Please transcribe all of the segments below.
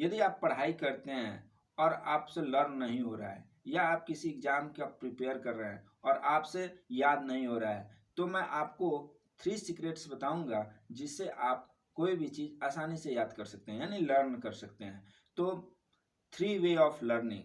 यदि आप पढ़ाई करते हैं और आपसे लर्न नहीं हो रहा है, या आप किसी एग्जाम का प्रिपेयर कर रहे हैं और आपसे याद नहीं हो रहा है, तो मैं आपको 3 सीक्रेट्स बताऊंगा जिससे आप कोई भी चीज़ आसानी से याद कर सकते हैं, यानी लर्न कर सकते हैं। तो 3 way of learning.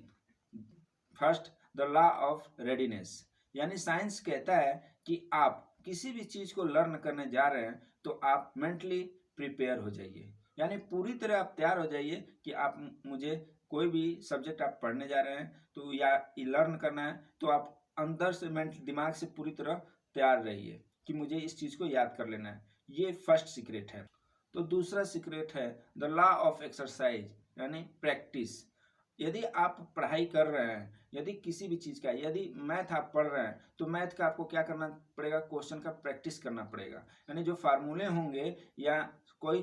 First, the law of readiness, यानी साइंस कहता है कि आप किसी भी चीज़ को लर्न करने जा रहे हैं तो आप मेंटली प्रिपेयर हो जाइए, यानी पूरी तरह आप तैयार हो जाइए कि आप मुझे कोई भी सब्जेक्ट आप पढ़ने जा रहे हैं तो या लर्न करना है तो आप अंदर से दिमाग से पूरी तरह तैयार रहिए कि मुझे इस चीज़ को याद कर लेना है। ये फर्स्ट सीक्रेट है। तो दूसरा सीक्रेट है द लॉ ऑफ एक्सरसाइज, यानी प्रैक्टिस। यदि आप पढ़ाई कर रहे हैं, यदि किसी भी चीज़ का, यदि मैथ आप पढ़ रहे हैं तो मैथ का आपको क्या करना पड़ेगा, क्वेश्चन का प्रैक्टिस करना पड़ेगा, यानी जो फार्मूले होंगे या कोई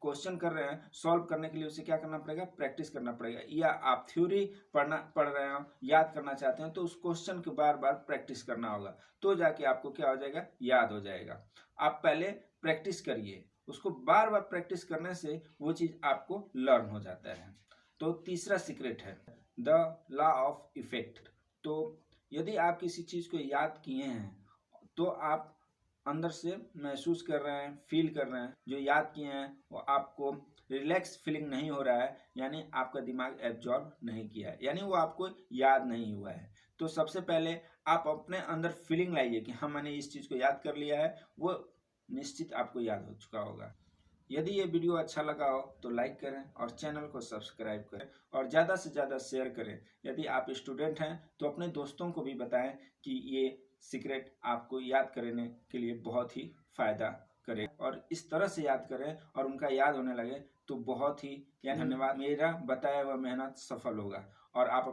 क्वेश्चन कर रहे हैं सॉल्व करने के लिए उसे क्या करना पड़ेगा, प्रैक्टिस करना पड़ेगा। या आप थ्योरी पढ़ रहे हो, याद करना चाहते हैं तो उस क्वेश्चन को बार बार प्रैक्टिस करना होगा, तो जाके आपको क्या हो जाएगा, याद हो जाएगा। आप पहले प्रैक्टिस करिए, उसको बार बार प्रैक्टिस करने से वो चीज़ आपको लर्न हो जाता है। तो तीसरा सीक्रेट है द लॉ ऑफ इफेक्ट। तो यदि आप किसी चीज़ को याद किए हैं तो आप अंदर से महसूस कर रहे हैं, फील कर रहे हैं, जो याद किए हैं वो आपको रिलैक्स फीलिंग नहीं हो रहा है, यानी आपका दिमाग एब्जॉर्ब नहीं किया है, यानी वो आपको याद नहीं हुआ है। तो सबसे पहले आप अपने अंदर फीलिंग लाइए कि हाँ मैंने इस चीज़ को याद कर लिया है, वो निश्चित आपको याद हो चुका होगा। यदि ये वीडियो अच्छा लगा हो तो लाइक करें और चैनल को सब्सक्राइब करें और ज़्यादा से ज़्यादा शेयर करें। यदि आप स्टूडेंट हैं तो अपने दोस्तों को भी बताएं कि ये सीक्रेट आपको याद करने के लिए बहुत ही फ़ायदा करे, और इस तरह से याद करें और उनका याद होने लगे तो बहुत ही, यानी धन्यवाद, मेरा बताया हुआ मेहनत सफल होगा और आप